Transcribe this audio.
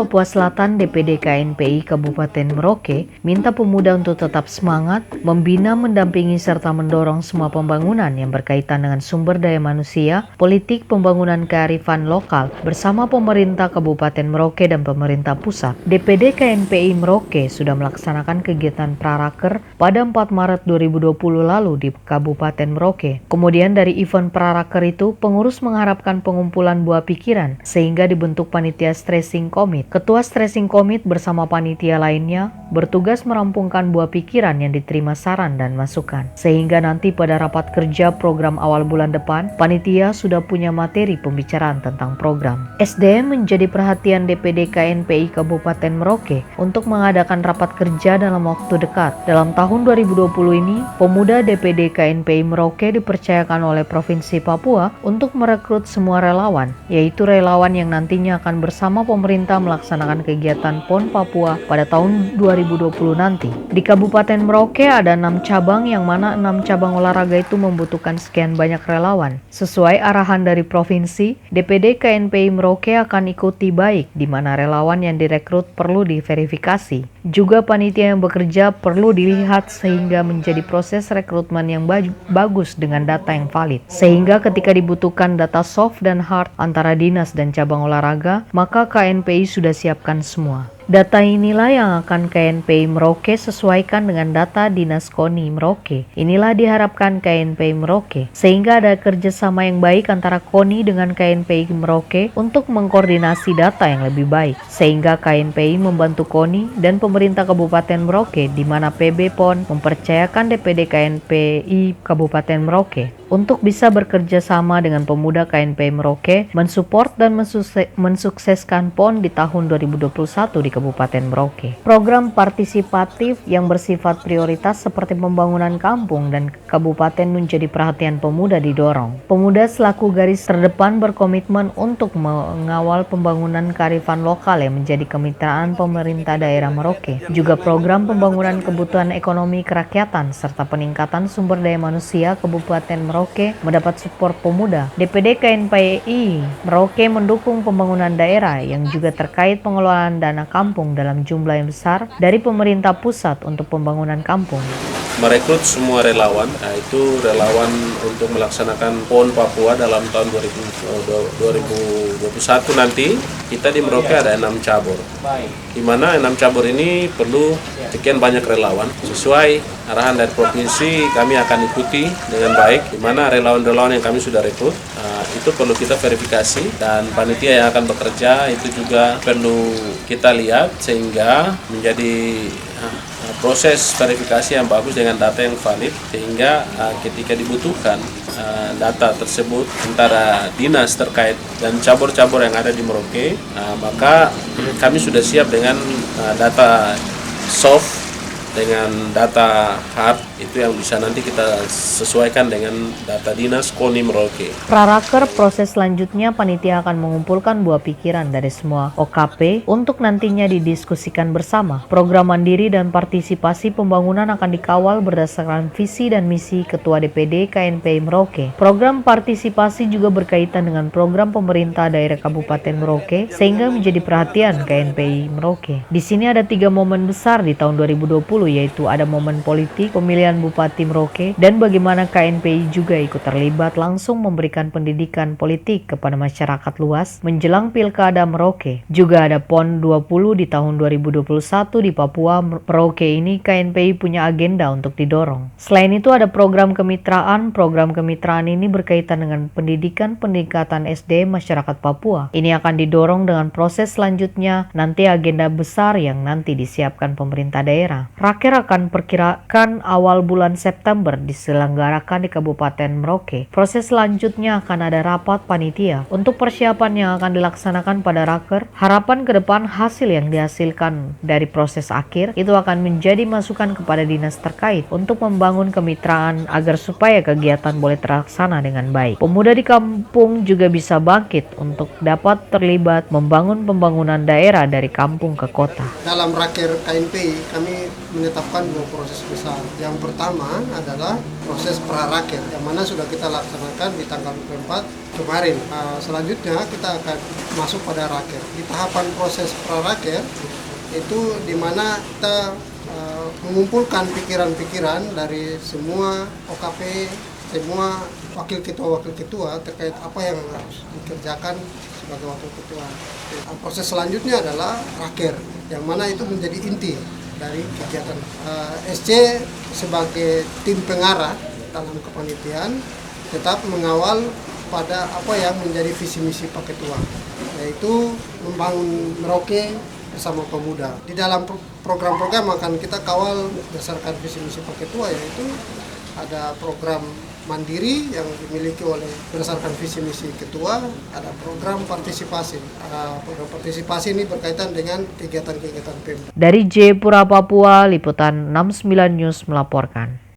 Papua Selatan DPD KNPI Kabupaten Merauke minta pemuda untuk tetap semangat, membina, mendampingi, serta mendorong semua pembangunan yang berkaitan dengan sumber daya manusia, politik, pembangunan kearifan lokal bersama pemerintah Kabupaten Merauke dan pemerintah pusat. DPD KNPI Merauke sudah melaksanakan kegiatan praraker pada 4 Maret 2020 lalu di Kabupaten Merauke. Kemudian dari event praraker itu, pengurus mengharapkan pengumpulan buah pikiran sehingga dibentuk panitia stressing commit. Ketua stressing commit bersama panitia lainnya bertugas merampungkan buah pikiran yang diterima saran dan masukan. Sehingga nanti pada rapat kerja program awal bulan depan, panitia sudah punya materi pembicaraan tentang program. SDM menjadi perhatian DPD KNPI Kabupaten Merauke untuk mengadakan rapat kerja dalam waktu dekat. Dalam tahun 2020 ini, pemuda DPD KNPI Merauke dipercayakan oleh Provinsi Papua untuk merekrut semua relawan, yaitu relawan yang nantinya akan bersama pemerintah melaksanakan kegiatan PON Papua pada tahun 2020 nanti. Di Kabupaten Merauke ada 6 cabang yang mana 6 cabang olahraga itu membutuhkan sekian banyak relawan. Sesuai arahan dari Provinsi, DPD KNPI Merauke akan ikuti baik di mana relawan yang direkrut perlu diverifikasi. Juga panitia yang bekerja perlu dilihat sehingga menjadi proses rekrutmen yang bagus dengan data yang valid. Sehingga ketika dibutuhkan data soft dan hard antara dinas dan cabang olahraga, maka KNPI sudah siapkan semua. Data inilah yang akan KNPI Merauke sesuaikan dengan data Dinas KONI Merauke. Inilah diharapkan KNPI Merauke, sehingga ada kerjasama yang baik antara KONI dengan KNPI Merauke untuk mengkoordinasi data yang lebih baik, sehingga KNPI membantu KONI dan pemerintah Kabupaten Merauke, di mana PB PON mempercayakan DPD KNPI Kabupaten Merauke untuk bisa bekerja sama dengan pemuda KNPI Merauke, mensupport dan mensukseskan PON di tahun 2021 di Kabupaten Merauke. Program partisipatif yang bersifat prioritas seperti pembangunan kampung dan kabupaten menjadi perhatian pemuda didorong. Pemuda selaku garis terdepan berkomitmen untuk mengawal pembangunan kearifan lokal yang menjadi kemitraan pemerintah daerah Merauke. Juga program pembangunan kebutuhan ekonomi kerakyatan serta peningkatan sumber daya manusia Kabupaten Merauke mendapat support pemuda. DPD KNPI Merauke mendukung pembangunan daerah yang juga terkait pengelolaan dana kampung dalam jumlah yang besar dari pemerintah pusat untuk pembangunan kampung. Merekrut semua relawan, yaitu relawan untuk melaksanakan PON Papua dalam tahun 2021 nanti. Kita di Merauke ada 6 cabur, di mana 6 cabur ini perlu sekian banyak relawan. Sesuai arahan dari provinsi, kami akan ikuti dengan baik, di mana relawan-relawan yang kami sudah rekrut, itu perlu kita verifikasi, dan panitia yang akan bekerja itu juga perlu kita lihat sehingga menjadi proses verifikasi yang bagus dengan data yang valid, sehingga ketika dibutuhkan data tersebut antara dinas terkait dan cabur-cabur yang ada di Merauke, maka kami sudah siap dengan data soft dengan data hard, itu yang bisa nanti kita sesuaikan dengan data dinas KONI Merauke. Praraker proses selanjutnya panitia akan mengumpulkan buah pikiran dari semua OKP untuk nantinya didiskusikan bersama. Program mandiri dan partisipasi pembangunan akan dikawal berdasarkan visi dan misi Ketua DPD KNPI Merauke. Program partisipasi juga berkaitan dengan program pemerintah daerah Kabupaten Merauke sehingga menjadi perhatian KNPI Merauke. Di sini ada 3 momen besar di tahun 2020, yaitu ada momen politik, pemilihan Bupati Merauke, dan bagaimana KNPI juga ikut terlibat langsung memberikan pendidikan politik kepada masyarakat luas menjelang Pilkada Merauke. Juga ada PON 20 di tahun 2021 di Papua Merauke ini KNPI punya agenda untuk didorong. Selain itu ada program kemitraan. Program kemitraan ini berkaitan dengan pendidikan peningkatan SDM masyarakat Papua. Ini akan didorong dengan proses selanjutnya nanti agenda besar yang nanti disiapkan pemerintah daerah. Raker akan perkirakan awal bulan September diselenggarakan di Kabupaten Merauke. Proses selanjutnya akan ada rapat panitia untuk persiapan yang akan dilaksanakan pada raker. Harapan ke depan hasil yang dihasilkan dari proses akhir itu akan menjadi masukan kepada dinas terkait untuk membangun kemitraan agar supaya kegiatan boleh terlaksana dengan baik. Pemuda di kampung juga bisa bangkit untuk dapat terlibat membangun pembangunan daerah dari kampung ke kota. Dalam raker KNPI kami menetapkan dua proses besar. Yang pertama adalah proses praraker, yang mana sudah kita laksanakan di tanggal 24 kemarin. Selanjutnya kita akan masuk pada raker. Di tahapan proses praraker itu di mana kita mengumpulkan pikiran-pikiran dari semua OKP, semua wakil ketua terkait apa yang harus dikerjakan sebagai wakil ketua. Proses selanjutnya adalah raker, yang mana itu menjadi inti dari kegiatan. SC sebagai tim pengarah dalam kepanitiaan tetap mengawal pada apa yang menjadi visi misi Pak Ketua, yaitu membangun Merauke bersama pemuda. Di dalam program-program akan kita kawal berdasarkan visi misi Pak Ketua, yaitu ada program mandiri yang dimiliki oleh berdasarkan visi misi ketua, ada program partisipasi. Program partisipasi ini berkaitan dengan kegiatan-kegiatan Pemda. Dari Jayapura, Papua, Liputan 69 News melaporkan.